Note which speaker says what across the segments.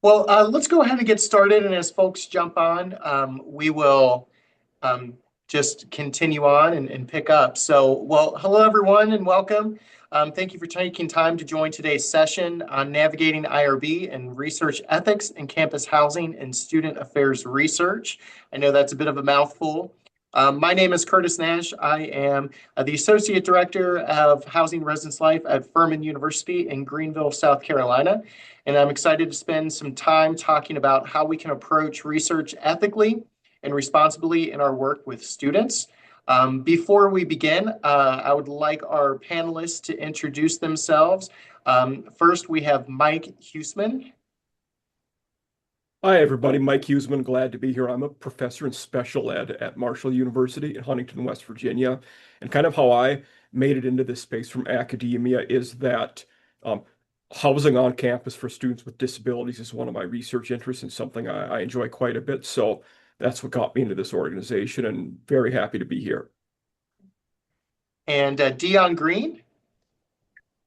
Speaker 1: Let's go ahead and get started. And as folks jump on, we will um, just continue on and pick up. Hello, everyone, and welcome. Thank you for taking time to join today's session on navigating IRB and research ethics in campus housing and student affairs research. I know that's a bit of a mouthful. My name is Curtis Nash. I am the Associate Director of Housing Residence Life at Furman University in Greenville, South Carolina. And I'm excited to spend some time talking about how we can approach research ethically and responsibly in our work with students. Before we begin, I would like our panelists to introduce themselves. First, we have Mike Huseman.
Speaker 2: Hi, everybody. Mike Huseman. Glad to be here. I'm a professor in special ed at Marshall University in Huntington, West Virginia. And kind of how I made it into this space from academia is that housing on campus for students with disabilities is one of my research interests and something I enjoy quite a bit. So that's what got me into this organization, and very happy to be here.
Speaker 1: And Dion Green.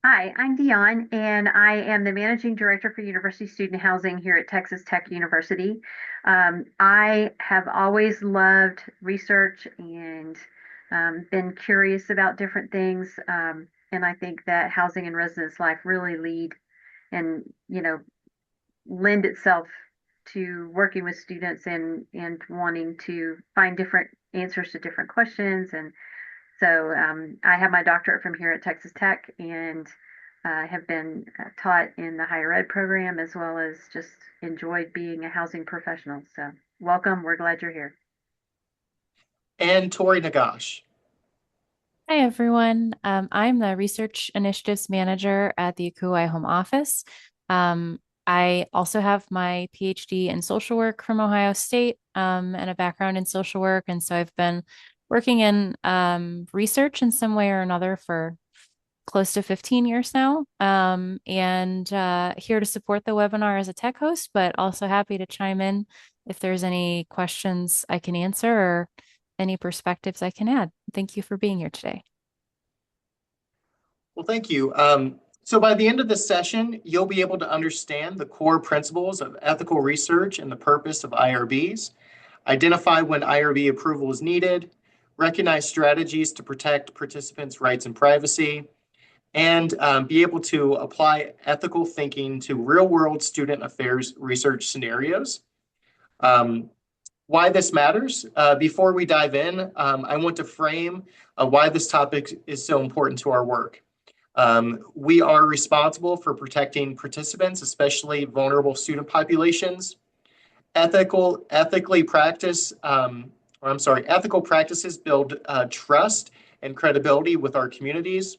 Speaker 3: Hi, I'm Dion, and I am the Managing Director for University Student Housing here at Texas Tech University. I have always loved research and been curious about different things. And I think that housing and residence life really and, lend itself to working with students and wanting to find different answers to different questions. And so I have my doctorate from here at Texas Tech and have been taught in the higher ed program as well as just enjoyed being a housing professional. So welcome. We're glad you're here.
Speaker 1: And Tori Nagash.
Speaker 4: Hi, everyone. I'm the Research Initiatives Manager at the ACUHO-I Home Office. I also have my PhD in social work from Ohio State and a background in social work. And so I've been working in research in some way or another for close to 15 years now, and here to support the webinar as a tech host, but also happy to chime in if there's any questions I can answer or any perspectives I can add. Thank you for being here today.
Speaker 1: Well, thank you. So by the end of this session, you'll be able to understand the core principles of ethical research and the purpose of IRBs, identify when IRB approval is needed, recognize strategies to protect participants' rights and privacy, and be able to apply ethical thinking to real-world student affairs research scenarios. Why this matters. Before we dive in, I want to frame why this topic is so important to our work. We are responsible for protecting participants, especially vulnerable student populations. Ethical practices build trust and credibility with our communities.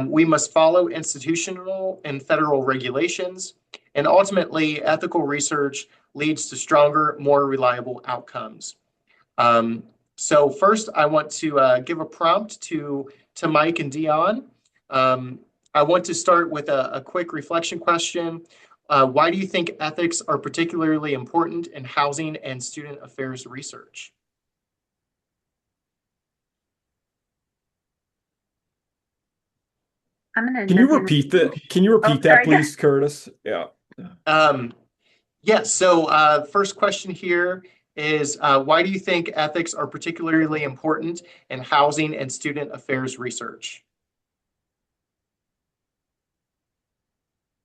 Speaker 1: We must follow institutional and federal regulations, and ultimately, ethical research leads to stronger, more reliable outcomes. So first, I want to give a prompt to Mike and Dion. I want to start with a quick reflection question. Why do you think ethics are particularly important in housing and student affairs research?
Speaker 2: Can you repeat that? Can you repeat that, please, Curtis? Yeah.
Speaker 1: Yes. So first question here is why do you think ethics are particularly important in housing and student affairs research?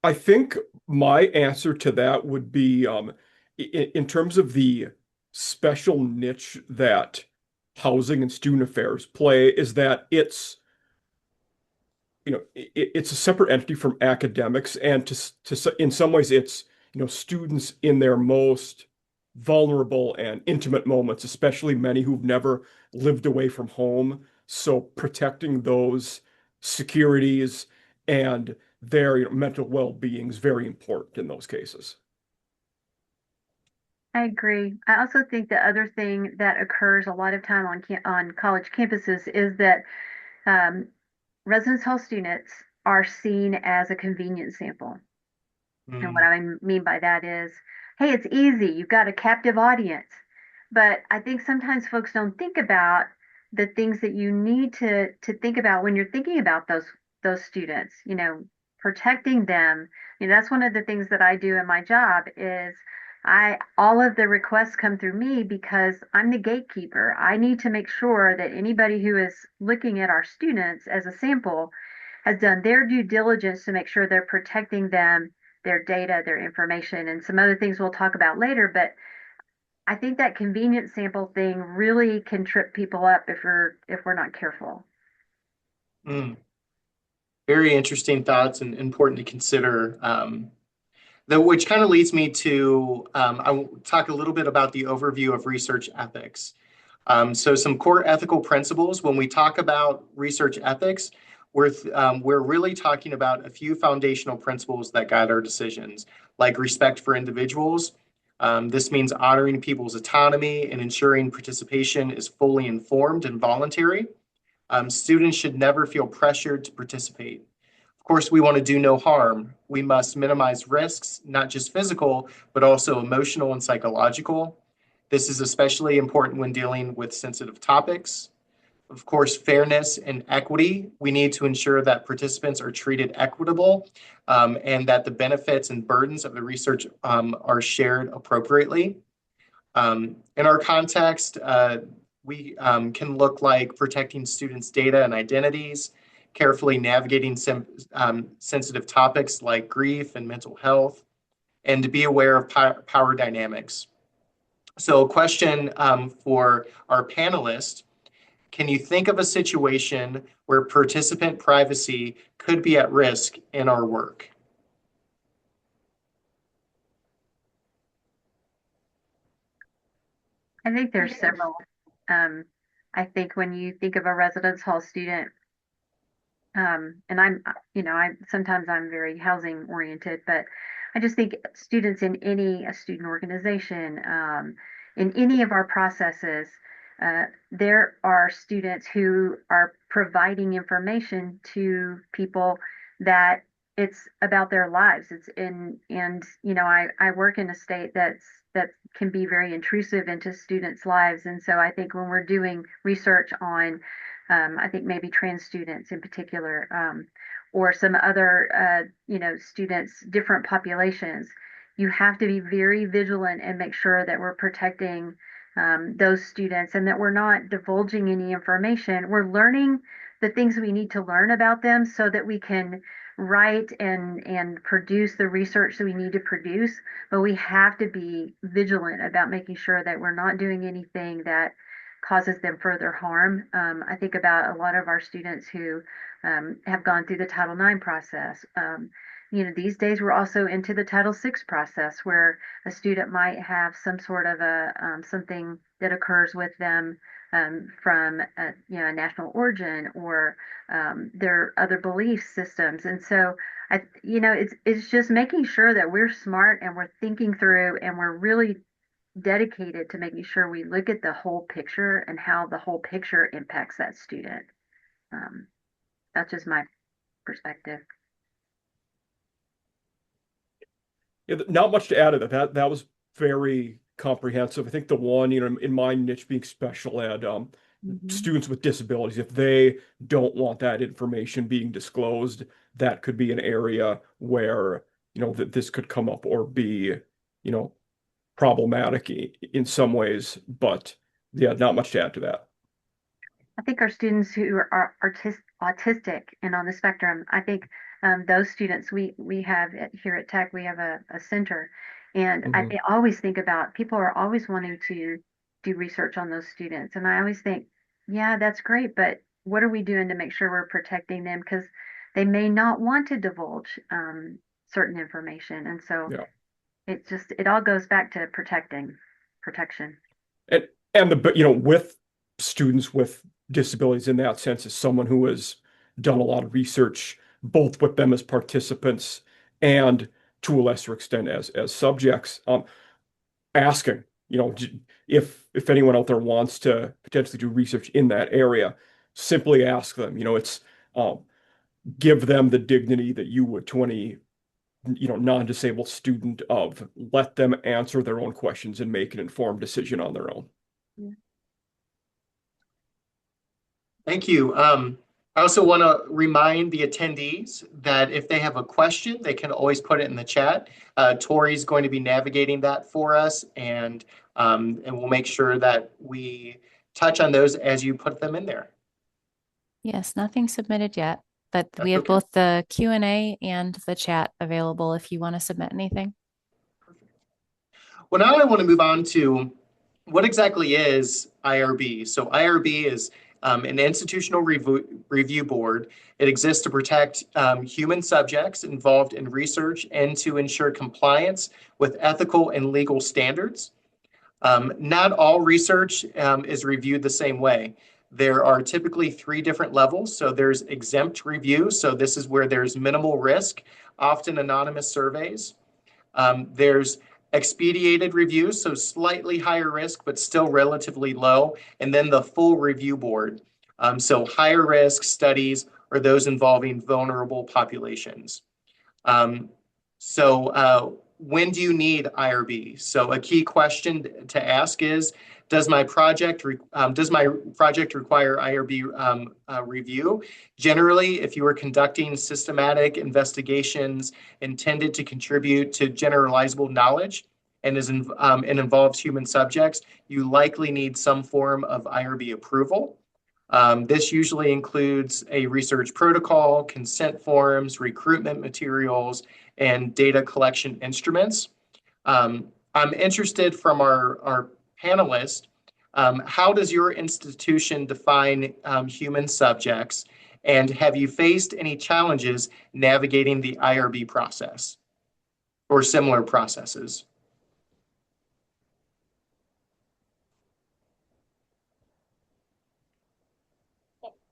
Speaker 2: I think my answer to that would be in terms of the special niche that housing and student affairs play, is that it's it's a separate entity from academics, and in some ways it's students in their most vulnerable and intimate moments, especially many who've never lived away from home. So protecting those securities and their mental well-being is very important in those cases.
Speaker 3: I agree. I also think the other thing that occurs a lot of time on college campuses is that residence hall students are seen as a convenience sample. And what I mean by that is, hey, it's easy. You've got a captive audience. But I think sometimes folks don't think about the things that you need to think about when you're thinking about those students. protecting them, that's one of the things that I do in my job is all of the requests come through me because I'm the gatekeeper. I need to make sure that anybody who is looking at our students as a sample has done their due diligence to make sure they're protecting them, their data, their information, and some other things we'll talk about later. But I think that convenience sample thing really can trip people up if we're not careful.
Speaker 1: Mm, very interesting thoughts and important to consider. Which kind of leads me to I will talk a little bit about the overview of research ethics. So some core ethical principles. When we talk about research ethics, we're really talking about a few foundational principles that guide our decisions, like respect for individuals. This means honoring people's autonomy and ensuring participation is fully informed and voluntary. Students should never feel pressured to participate. Of course, we want to do no harm. We must minimize risks, not just physical, but also emotional and psychological. This is especially important when dealing with sensitive topics. Of course, fairness and equity. We need to ensure that participants are treated equitable and that the benefits and burdens of the research are shared appropriately. In our context, we can look like protecting students' data and identities, carefully navigating some sensitive topics like grief and mental health, and to be aware of power dynamics. So a question for our panelists, can you think of a situation where participant privacy could be at risk in our work?
Speaker 3: I think there's several. I think when you think of a residence hall student, and sometimes I'm very housing oriented, but I just think students in a student organization, in any of our processes, there are students who are providing information to people that it's about their lives. I work in a state that can be very intrusive into students' lives. And so I think when we're doing research on I think maybe trans students in particular, or some other, students, different populations. You have to be very vigilant and make sure that we're protecting those students and that we're not divulging any information. We're learning the things we need to learn about them so that we can write and produce the research that we need to produce. But we have to be vigilant about making sure that we're not doing anything that causes them further harm. I think about a lot of our students who have gone through the Title IX process. These days we're also into the Title VI process where a student might have some sort of something that occurs with them from a national origin or their other belief systems. And so it's just making sure that we're smart and we're thinking through and we're really dedicated to making sure we look at the whole picture and how the whole picture impacts that student. Um, that's just my perspective.
Speaker 2: Yeah, not much to add to that. That was very comprehensive. I think the one, in my niche being special ed, students with disabilities, if they don't want that information being disclosed, that could be an area where, that this could come up or be, problematic in some ways. But yeah, not much to add to that.
Speaker 3: I think our students who are autistic and on the spectrum, I think those students we have here at Tech, we have a center. And I always think about people are always wanting to do research on those students. And I always think, yeah, that's great, but what are we doing to make sure we're protecting them? Because they may not want to divulge certain information. And so
Speaker 2: Yeah.
Speaker 3: it all goes back to protection.
Speaker 2: And with students with disabilities in that sense, as someone who has done a lot of research, both with them as participants and to a lesser extent as subjects, asking, if anyone out there wants to potentially do research in that area, simply ask them. It's give them the dignity that you would to any non-disabled student of let them answer their own questions and make an informed decision on their own.
Speaker 1: Thank you. I also want to remind the attendees that if they have a question, they can always put it in the chat. Tori's going to be navigating that for us, and we'll make sure that we touch on those as you put them in there.
Speaker 4: Yes, nothing submitted yet, but we
Speaker 1: That's
Speaker 4: have
Speaker 1: okay.
Speaker 4: both the Q&A and the chat available if you want to submit anything.
Speaker 1: Well, now I want to move on to what exactly is IRB. So IRB is an institutional review board. It exists to protect human subjects involved in research and to ensure compliance with ethical and legal standards. Not all research is reviewed the same way. There are typically three different levels. So there's exempt review. So this is where there's minimal risk, often anonymous surveys. There's expedited review, so slightly higher risk, but still relatively low. And then the full review board. So higher risk studies or those involving vulnerable populations. When do you need IRB? So a key question to ask is, does my project require IRB review? Generally, if you are conducting systematic investigations intended to contribute to generalizable knowledge and involves human subjects, you likely need some form of IRB approval. This usually includes a research protocol, consent forms, recruitment materials, and data collection instruments. I'm interested from our panelists, how does your institution define human subjects? And have you faced any challenges navigating the IRB process or similar processes?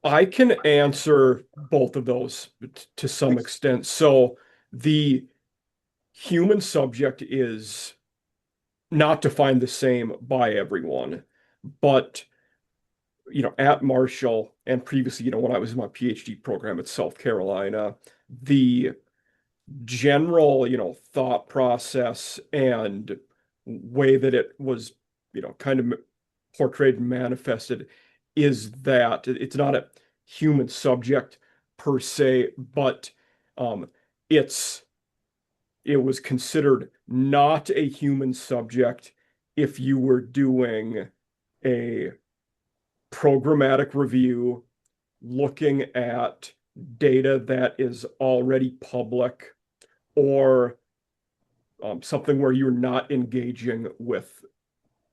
Speaker 2: I can answer both of those to some extent. So the human subject is not defined the same by everyone, but at Marshall and previously, when I was in my PhD program at South Carolina, the general, thought process and way that it was, kind of portrayed and manifested is that it's not a human subject per se, but um, it's it was considered not a human subject if you were doing a programmatic review looking at data that is already public or something where you're not engaging with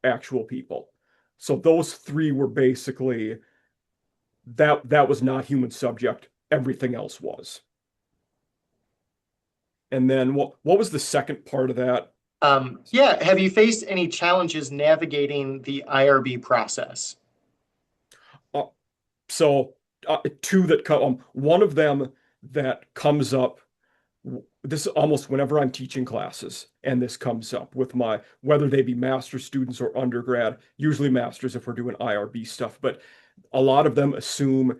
Speaker 2: actual people. So those three were basically that was not human subject. Everything else was. And then what was the second part of that?
Speaker 1: Yeah, have you faced any challenges navigating the IRB process?
Speaker 2: Uh, so two that come, one of them that comes up, this is almost whenever I'm teaching classes, and this comes up with whether they be master's students or undergrad, usually masters if we're doing IRB stuff, but a lot of them assume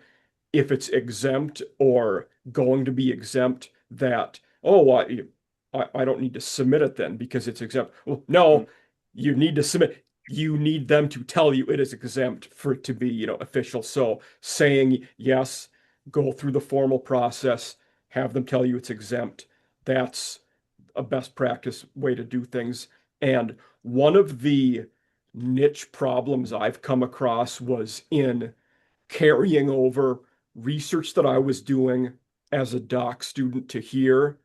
Speaker 2: if it's exempt or going to be exempt that, oh, I don't need to submit it then because it's exempt. Well, no, you need to submit. You need them to tell you it is exempt for it to be, official. So saying yes, go through the formal process, have them tell you it's exempt. That's a best practice way to do things. And one of the niche problems I've come across was in carrying over research that I was doing as a doc student to here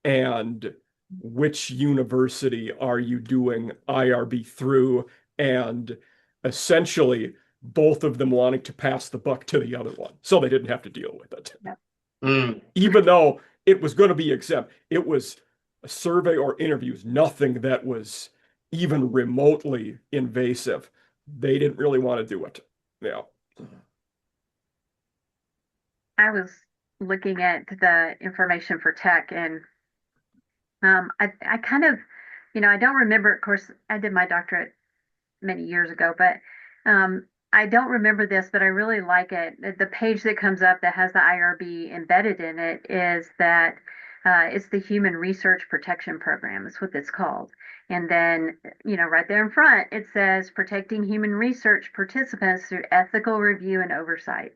Speaker 2: and which university are you doing IRB through, and essentially both of them wanting to pass the buck to the other one so they didn't have to deal with it.
Speaker 1: Mm.
Speaker 2: Even though it was going to be exempt, it was a survey or interviews, nothing that was even remotely invasive. They didn't really want to do it. Yeah.
Speaker 3: I was looking at the information for tech, and I kind of, I don't remember. Of course, I did my doctorate many years ago, but I don't remember this, but I really like it. The page that comes up that has the IRB embedded in it is that it's the Human Research Protection Program, is what it's called. And then, right there in front, it says protecting human research participants through ethical review and oversight.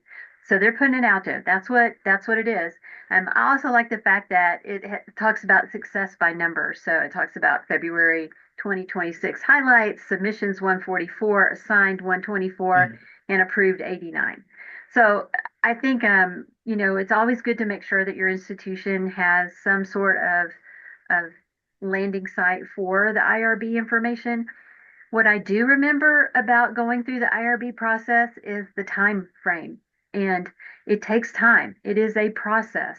Speaker 3: So they're putting it out there. That's what it is. I also like the fact that it talks about success by numbers. So it talks about February 2026 highlights, submissions 144, assigned 124,
Speaker 1: Mhm.
Speaker 3: and approved 89. So I think it's always good to make sure that your institution has some sort of landing site for the IRB information. What I do remember about going through the IRB process is the time frame, and it takes time. It is a process,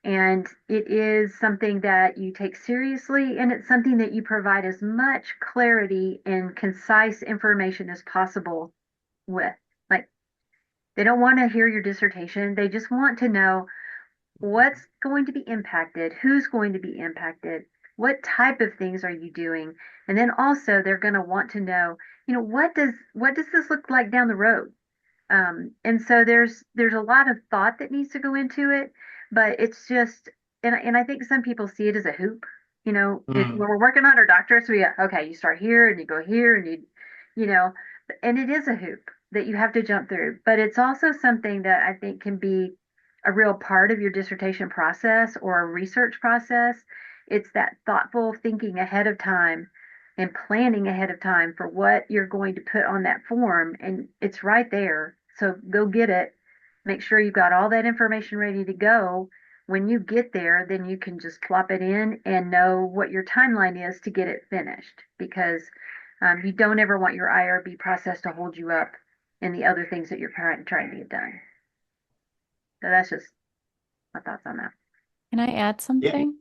Speaker 3: and it is something that you take seriously, and it's something that you provide as much clarity and concise information as possible with. Like, they don't want to hear your dissertation, they just want to know what's going to be impacted, who's going to be impacted, what type of things are you doing, and then also they're going to want to know, what does this look like down the road? And so there's a lot of thought that needs to go into it, but it's just, and I think some people see it as a hoop.
Speaker 1: Mm.
Speaker 3: When we're working on our doctorates, okay, you start here and you go here and you know, and it is a hoop that you have to jump through, but it's also something that I think can be a real part of your dissertation process or a research process. It's that thoughtful thinking ahead of time and planning ahead of time for what you're going to put on that form. And it's right there. So go get it. Make sure you've got all that information ready to go. When you get there, then you can just plop it in and know what your timeline is to get it finished, because you don't ever want your IRB process to hold you up in the other things that you're trying to get done. So that's just my thoughts on that.
Speaker 4: Can I add
Speaker 1: Yeah,
Speaker 4: something?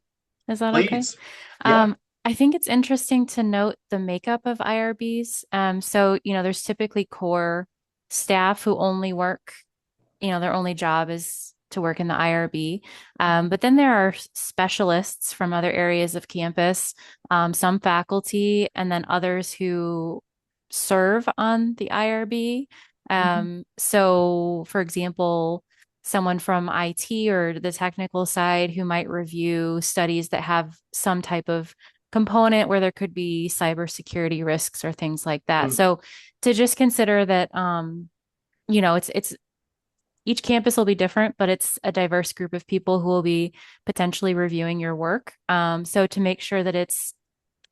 Speaker 4: Is that okay?
Speaker 1: please. Yeah.
Speaker 4: Um, I think it's interesting to note the makeup of IRBs. So, there's typically core staff who only work, their only job is to work in the IRB. But then there are specialists from other areas of campus, some faculty, and then others who serve on the IRB.
Speaker 1: Mhm.
Speaker 4: So, for example, someone from IT or the technical side who might review studies that have some type of component where there could be cybersecurity risks or things like that.
Speaker 1: Mm.
Speaker 4: So, to just consider that, it's each campus will be different, but it's a diverse group of people who will be potentially reviewing your work. So to make sure that it's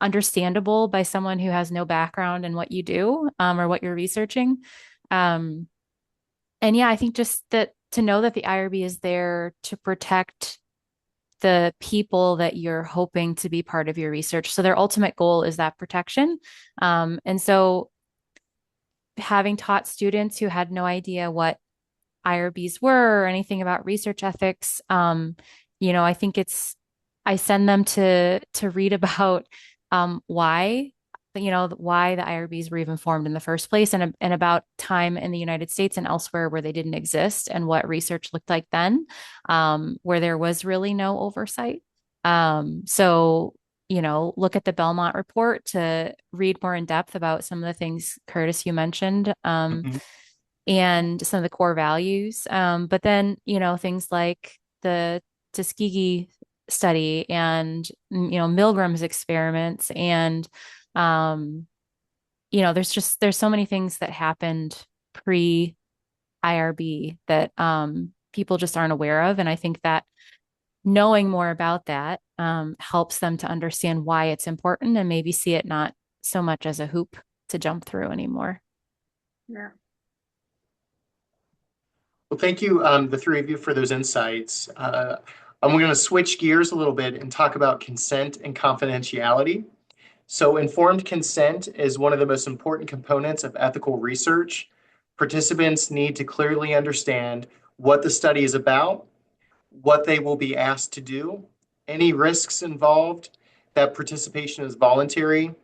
Speaker 4: understandable by someone who has no background in what you do, or what you're researching. Um, and yeah, I think just that to know that the IRB is there to protect the people that you're hoping to be part of your research. So their ultimate goal is that protection. And so having taught students who had no idea what IRBs were or anything about research ethics. I think I send them to read about why, why the IRBs were even formed in the first place, and about time in the United States and elsewhere where they didn't exist and what research looked like then, where there was really no oversight. So look at the Belmont report to read more in depth about some of the things, Curtis, you mentioned.
Speaker 1: Mhm.
Speaker 4: And some of the core values. But then, things like the Tuskegee study and, Milgram's experiments. And, there's so many things that happened pre IRB that people just aren't aware of. And I think that knowing more about that helps them to understand why it's important and maybe see it not so much as a hoop to jump through anymore.
Speaker 3: Yeah.
Speaker 1: Well, thank you, the three of you, for those insights. I'm going to switch gears a little bit and talk about consent and confidentiality. So, informed consent is one of the most important components of ethical research. Participants need to clearly understand what the study is about, what they will be asked to do, any risks involved, that participation is voluntary,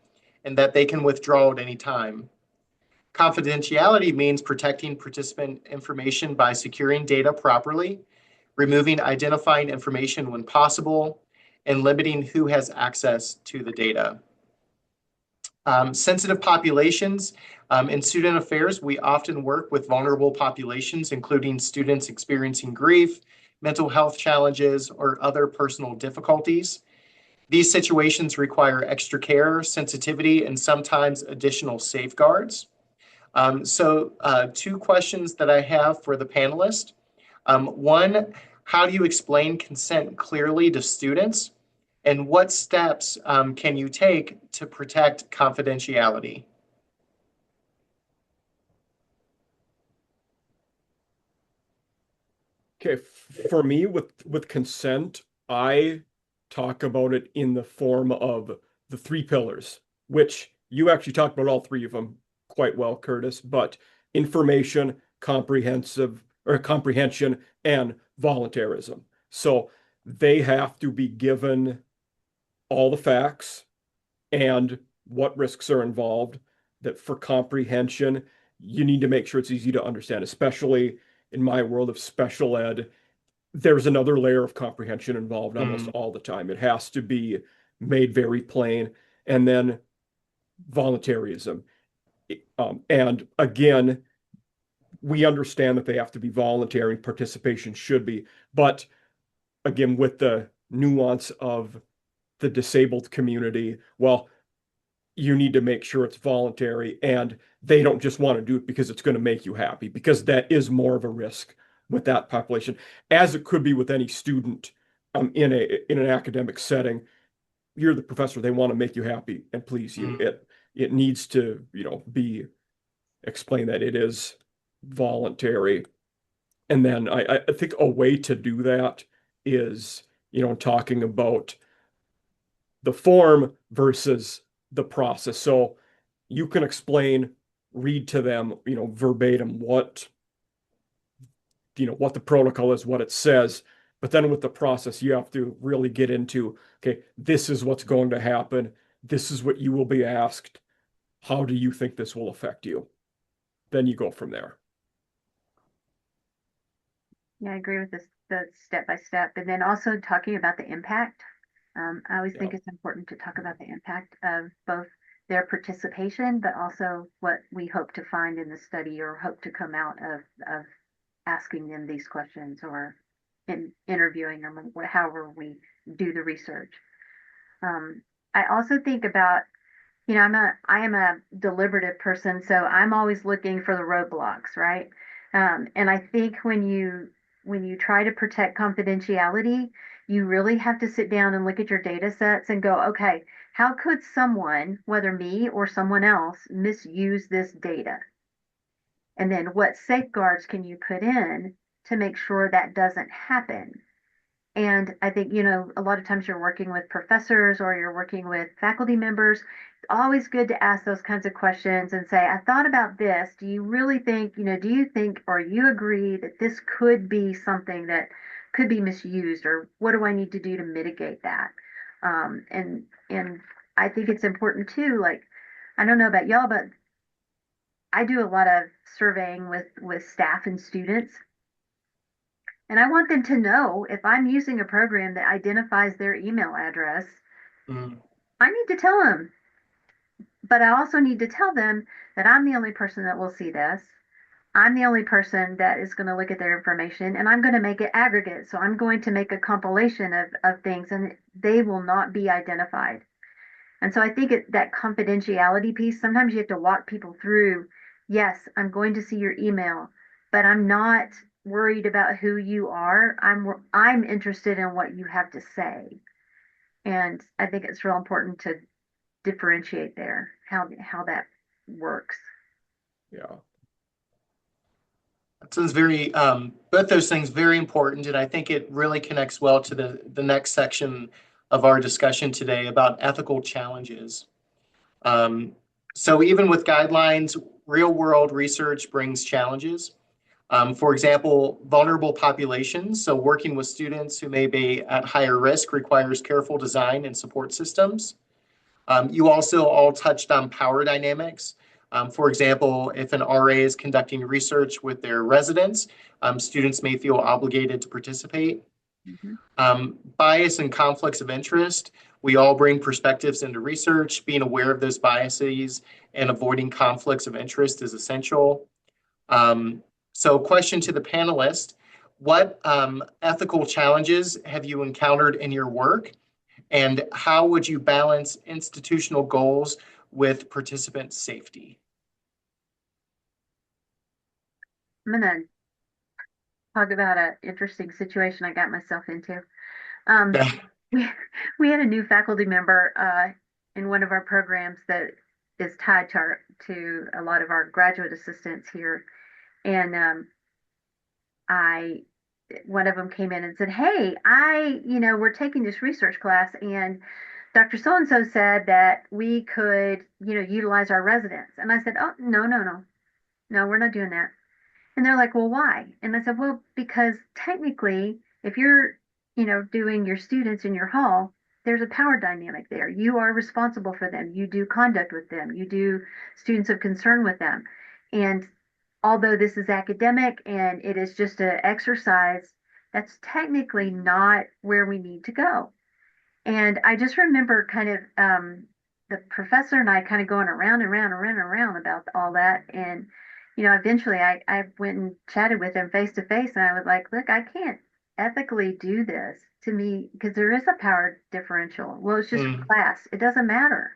Speaker 1: and that they can withdraw at any time. Confidentiality means protecting participant information by securing data properly, removing identifying information when possible, and limiting who has access to the data. Sensitive populations. In student affairs, we often work with vulnerable populations, including students experiencing grief, mental health challenges, or other personal difficulties. These situations require extra care, sensitivity, and sometimes additional safeguards. So two questions that I have for the panelists. One, how do you explain consent clearly to students? And what steps can you take to protect confidentiality?
Speaker 2: Okay, for me with consent, I talk about it in the form of the three pillars, which you actually talked about all three of them quite well, Curtis, but information, comprehension, and voluntarism. So they have to be given all the facts and what risks are involved. That for comprehension, you need to make sure it's easy to understand, especially in my world of special ed. There's another layer of comprehension involved almost all the time. It has to be made very plain. And then voluntarism. And again, we understand that they have to be voluntary and participation should be, but again, with the nuance of the disabled community, well, you need to make sure it's voluntary and they don't just want to do it because it's going to make you happy, because that is more of a risk with that population, as it could be with any student in an academic setting. You're the professor, they want to make you happy and please you. It needs to, be explained that it is voluntary. And then I think a way to do that is, talking about the form versus the process. So you can read to them, verbatim what the protocol is, what it says. But then with the process, you have to really get into, okay, this is what's going to happen. This is what you will be asked. How do you think this will affect you? Then you go from there.
Speaker 3: Yeah, I agree with this, the step by step. And then also talking about the impact. I always think it's important to talk about the impact of both their participation, but also what we hope to find in the study or hope to come out of asking them these questions or interviewing them, or however we do the research. I also think about, I am a deliberative person, so I'm always looking for the roadblocks, right? And I think when you try to protect confidentiality, you really have to sit down and look at your data sets and go, okay, how could someone, whether me or someone else, misuse this data? And then what safeguards can you put in to make sure that doesn't happen? And I think, a lot of times you're working with professors or you're working with faculty members. It's always good to ask those kinds of questions and say, I thought about this. Do you really think, do you think or you agree that this could be something that could be misused, or what do I need to do to mitigate that? And I think it's important too, like, I don't know about y'all, but I do a lot of surveying with staff and students. And I want them to know if I'm using a program that identifies their email address, I need to tell them. But I also need to tell them that I'm the only person that will see this. I'm the only person that is going to look at their information, and I'm going to make it aggregate. So I'm going to make a compilation of things, and they will not be identified. And so I think that confidentiality piece, sometimes you have to walk people through, yes, I'm going to see your email, but I'm not worried about who you are. I'm interested in what you have to say. And I think it's real important to differentiate there how that works.
Speaker 2: Yeah.
Speaker 1: That sounds very, both those things very important, and I think it really connects well to the next section of our discussion today about ethical challenges. So even with guidelines, real world research brings challenges. For example, vulnerable populations, so working with students who may be at higher risk requires careful design and support systems. You also all touched on power dynamics. For example, if an RA is conducting research with their residents, students may feel obligated to participate. Bias and conflicts of interest. We all bring perspectives into research. Being aware of those biases and avoiding conflicts of interest is essential. So question to the panelists, what ethical challenges have you encountered in your work? And how would you balance institutional goals with participant safety?
Speaker 3: I'm gonna talk about an interesting situation I got myself into. Um, we we had a new faculty member in one of our programs that is tied to to a lot of our graduate assistants here, and I one of them came in and said, "Hey, we're taking this research class, and Dr. So and so said that we could, utilize our residents." And I said, "Oh, no, no, no, no, we're not doing that." And they're like, "Well, why?" And I said, "Well, because technically, if you're, doing your students in your hall, there's a power dynamic there. You are responsible for them. You do conduct with them. You do students of concern with them. And although this is academic and it is just an exercise, that's technically not where we need to go." And I just remember kind of the professor and I kind of going around and around and around and around about all that. And, eventually I went and chatted with him face to face and I was like, "Look, I can't ethically do this to me because there is a power differential." "Well, it's just for
Speaker 1: Mm,
Speaker 3: class." "It doesn't matter.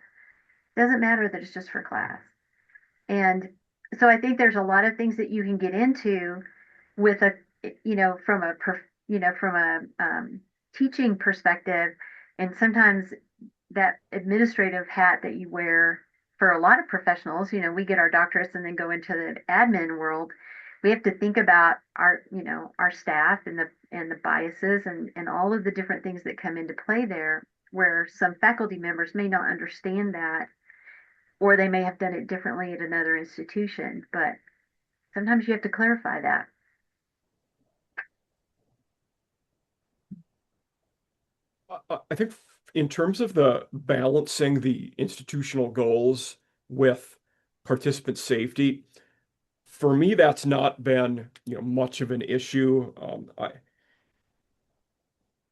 Speaker 3: It doesn't matter that it's just for class." And so I think there's a lot of things that you can get into with from a, from a teaching perspective. And sometimes that administrative hat that you wear for a lot of professionals, we get our doctorates and then go into the admin world. We have to think about our staff and the biases and all of the different things that come into play there, where some faculty members may not understand that, or they may have done it differently at another institution. But sometimes you have to clarify that.
Speaker 2: I think in terms of the balancing the institutional goals with participant safety, for me, that's not been, much of an issue.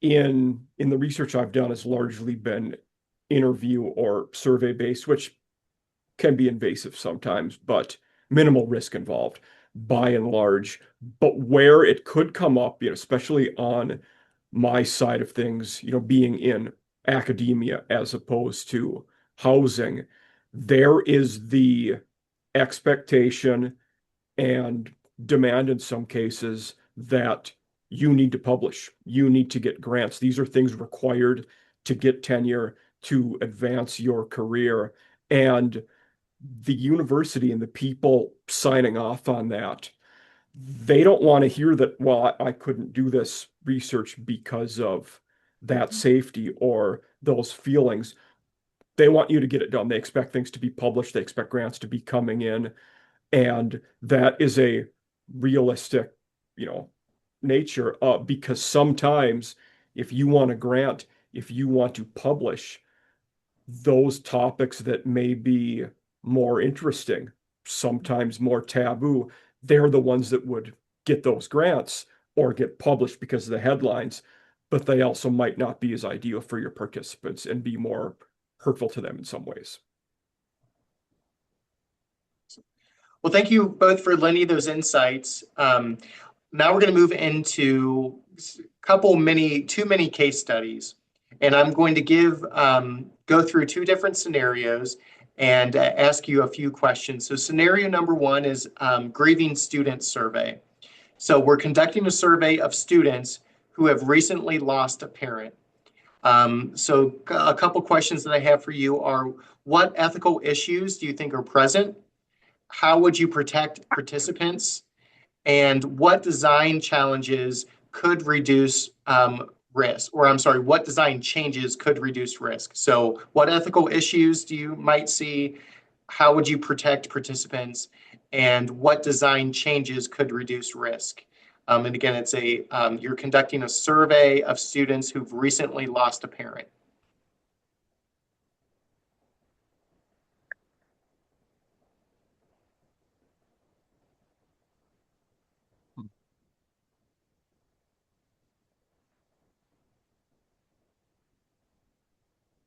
Speaker 2: In the research I've done has largely been interview or survey based, which can be invasive sometimes, but minimal risk involved by and large. But where it could come up, especially on my side of things, being in academia as opposed to housing, there is the expectation and demand in some cases that you need to publish, you need to get grants. These are things required to get tenure, to advance your career. And the university and the people signing off on that, they don't want to hear that, well, I couldn't do this research because of that
Speaker 3: Mhm.
Speaker 2: safety or those feelings. They want you to get it done. They expect things to be published. They expect grants to be coming in. And that is a realistic, you know, nature because sometimes if you want a grant, if you want to publish those topics that may be more interesting, sometimes more taboo, they're the ones that would get those grants or get published because of the headlines, but they also might not be as ideal for your participants and be more hurtful to them in some ways.
Speaker 1: well, thank you both for lending those insights. Now we're going to move into too many case studies, and I'm going to go through two different scenarios and ask you a few questions. So, scenario number one is grieving student survey. So, we're conducting a survey of students who have recently lost a parent. So, a couple questions that I have for you are: what ethical issues do you think are present? How would you protect participants? And what design challenges could reduce risk? Or I'm sorry, what design changes could reduce risk? So what ethical issues do you might see? How would you protect participants? And what design changes could reduce risk? And again, you're conducting a survey of students who've recently lost a parent.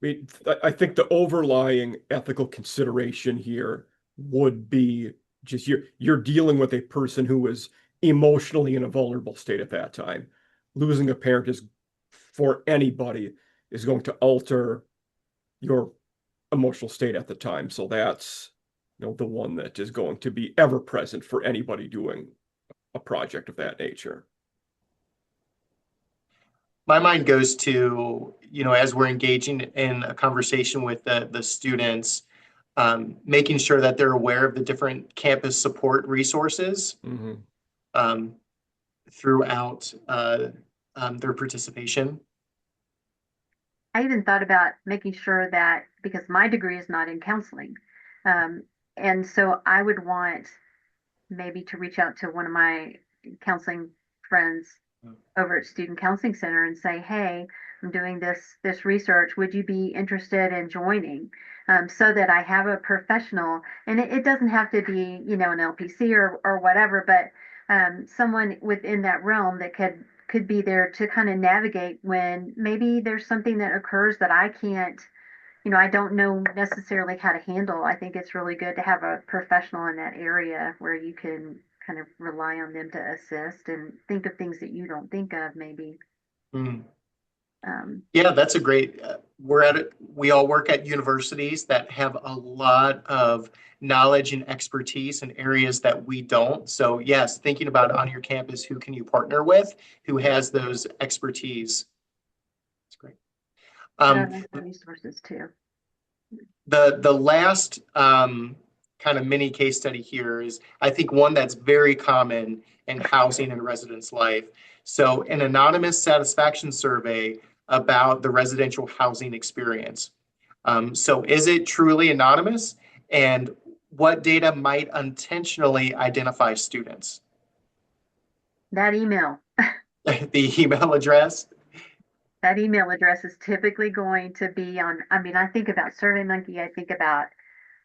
Speaker 2: Mean, I think the overlying ethical consideration here would be just you're dealing with a person who is emotionally in a vulnerable state at that time. Losing a parent is for anybody is going to alter your emotional state at the time. So that's the one that is going to be ever present for anybody doing a project of that nature.
Speaker 1: my mind goes to, as we're engaging in a conversation with the students, making sure that they're aware of the different campus support resources
Speaker 2: Hmm.
Speaker 1: um, throughout their participation.
Speaker 3: I even thought about making sure that because my degree is not in counseling, um, and so I would want maybe to reach out to one of my counseling friends over at Student Counseling Center and say, "Hey, I'm doing this research. Would you be interested in joining?" So that I have a professional, and it doesn't have to be, an LPC or whatever, but someone within that realm that could be there to kind of navigate when maybe there's something that occurs that I can't, I don't know necessarily how to handle. I think it's really good to have a professional in that area where you can kind of rely on them to assist and think of things that you don't think of, maybe.
Speaker 1: Mm.
Speaker 3: Um,
Speaker 1: Yeah, that's a great. We all work at universities that have a lot of knowledge and expertise in areas that we don't. So yes, thinking about on your campus, who can you partner with, who has those expertise. That's great.
Speaker 3: there are
Speaker 1: Um,
Speaker 3: lots of resources too.
Speaker 1: the last kind of mini case study here is, I think, one that's very common in housing and residence life. So, an anonymous satisfaction survey about the residential housing experience. So, is it truly anonymous? And what data might intentionally identify students?
Speaker 3: That email,
Speaker 1: The email address?
Speaker 3: that email address is typically going to be on. I mean, I think about SurveyMonkey, I think about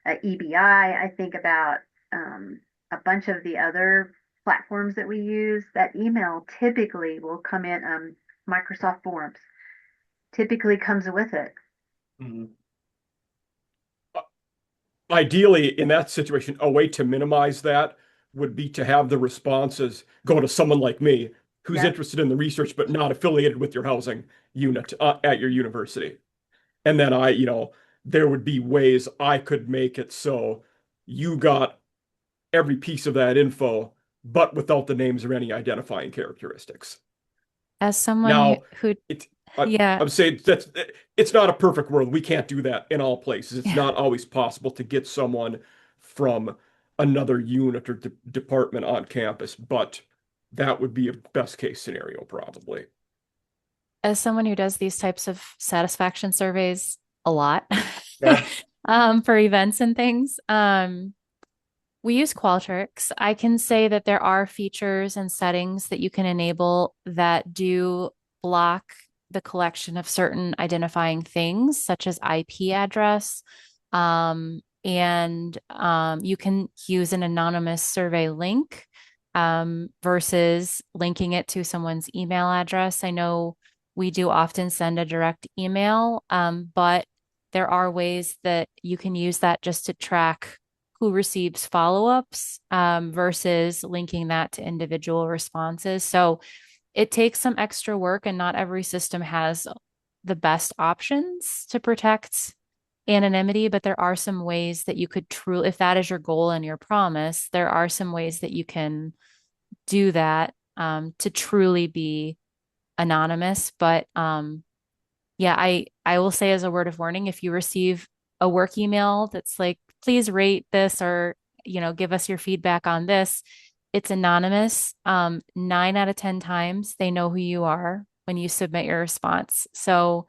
Speaker 3: EBI, I think about a bunch of the other platforms that we use. That email typically will come in. Microsoft Forms typically comes with it.
Speaker 1: Mhm.
Speaker 2: Ideally, in that situation, a way to minimize that would be to have the responses go to someone like me who's
Speaker 3: Yeah.
Speaker 2: interested in the research but not affiliated with your housing unit at your university. And then there would be ways I could make it so you got every piece of that info, but without the names or any identifying characteristics.
Speaker 4: As someone
Speaker 2: Now,
Speaker 4: who,
Speaker 2: it's I,
Speaker 4: yeah,
Speaker 2: I'm saying that's it's not a perfect world. We can't do that in all places. It's
Speaker 4: yeah.
Speaker 2: not always possible to get someone from another unit or department on campus, but that would be a best case scenario, probably.
Speaker 4: As someone who does these types of satisfaction surveys a lot,
Speaker 1: Yeah.
Speaker 4: for events and things, we use Qualtrics. I can say that there are features and settings that you can enable that do block the collection of certain identifying things, such as IP address. And you can use an anonymous survey link versus linking it to someone's email address. I know we do often send a direct email, but there are ways that you can use that just to track who receives follow-ups versus linking that to individual responses. So it takes some extra work, and not every system has the best options to protect anonymity, but there are some ways that you could truly, if that is your goal and your promise, there are some ways that you can do that to truly be anonymous. But yeah, I will say as a word of warning, if you receive a work email that's like, please rate this or, give us your feedback on this, it's anonymous. 9 out of 10 times they know who you are when you submit your response. So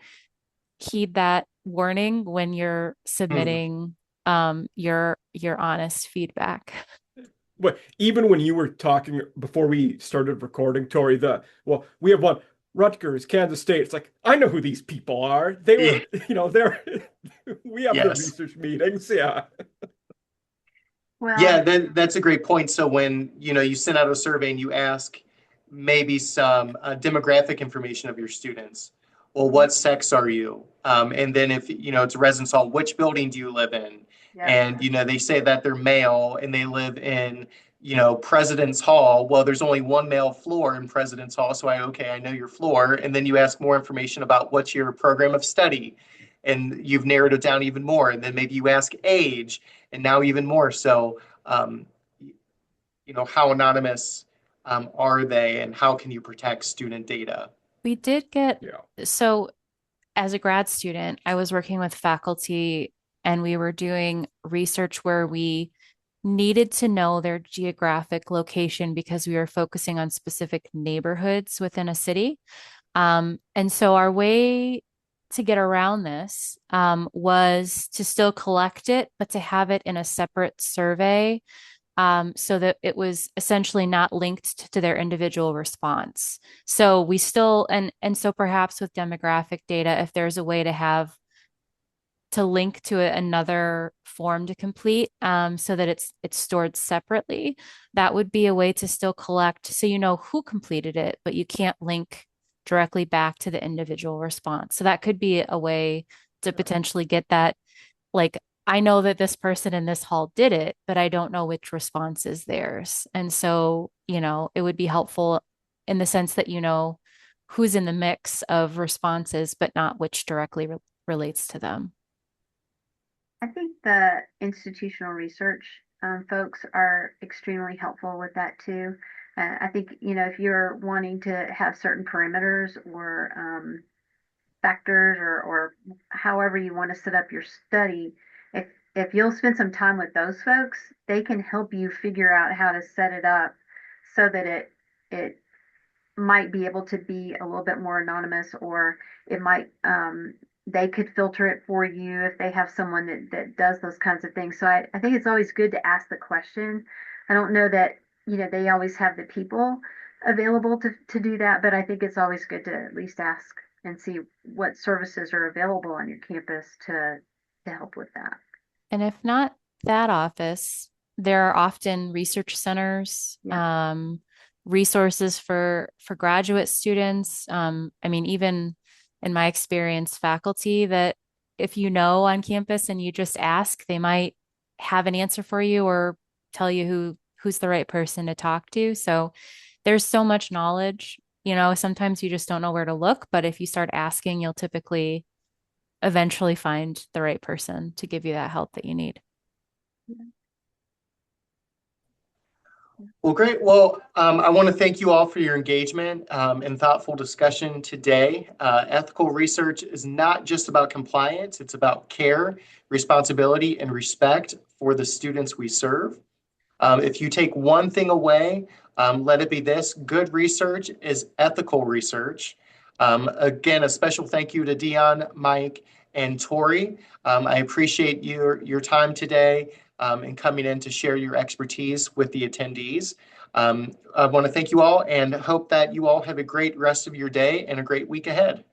Speaker 4: heed that warning when you're
Speaker 1: Hmm.
Speaker 4: submitting your honest feedback.
Speaker 2: But even when you were talking before we started recording, Tori, we have one Rutgers, Kansas State. It's like I know who these people are. They
Speaker 1: Yeah.
Speaker 2: were, they're we have the
Speaker 1: Yes.
Speaker 2: research meetings. Yeah.
Speaker 1: Yeah,
Speaker 3: Well,
Speaker 1: that's a great point. So when you send out a survey and you ask maybe some demographic information of your students, well, what sex are you? And then if it's a residence hall, which building do you live in?
Speaker 3: yeah.
Speaker 1: And they say that they're male and they live in President's Hall. Well, there's only one male floor in President's Hall, so I know your floor. And then you ask more information about what's your program of study, and you've narrowed it down even more. And then maybe you ask age, and now even more. So, um, how anonymous are they, and how can you protect student data?
Speaker 4: We did get,
Speaker 2: Yeah.
Speaker 4: so as a grad student, I was working with faculty and we were doing research where we needed to know their geographic location because we were focusing on specific neighborhoods within a city. And so our way to get around this was to still collect it, but to have it in a separate survey so that it was essentially not linked to their individual response. So we still, and so perhaps with demographic data, if there's a way to have to link to another form to complete so that it's stored separately, that would be a way to still collect so you know who completed it, but you can't link directly back to the individual response. So that could be a way to potentially get that, like, I know that this person in this hall did it, but I don't know which response is theirs. And so, it would be helpful in the sense that you know who's in the mix of responses, but not which directly relates to them.
Speaker 3: I think the institutional research folks are extremely helpful with that too. I think, if you're wanting to have certain parameters or factors or however you want to set up your study, if if you'll spend some time with those folks, they can help you figure out how to set it up so that it might be able to be a little bit more anonymous, or it might they could filter it for you if they have someone that does those kinds of things. So I think it's always good to ask the question. I don't know that they always have the people available to do that, but I think it's always good to at least ask and see what services are available on your campus to help with that.
Speaker 4: And if not that office, there are often research centers,
Speaker 3: Yeah.
Speaker 4: resources for graduate students. I mean, even in my experience, faculty that if you know on campus and you just ask, they might have an answer for you or tell you who's the right person to talk to. So there's so much knowledge. Sometimes you just don't know where to look, but if you start asking, you'll typically eventually find the right person to give you that help that you need.
Speaker 1: Well, great. Well, I want to thank you all for your engagement and thoughtful discussion today. Ethical research is not just about compliance, it's about care, responsibility, and respect for the students we serve. If you take one thing away, let it be this: good research is ethical research. Again, a special thank you to Dion, Mike, and Tori. I appreciate your time today and coming in to share your expertise with the attendees. I want to thank you all and hope that you all have a great rest of your day and a great week ahead.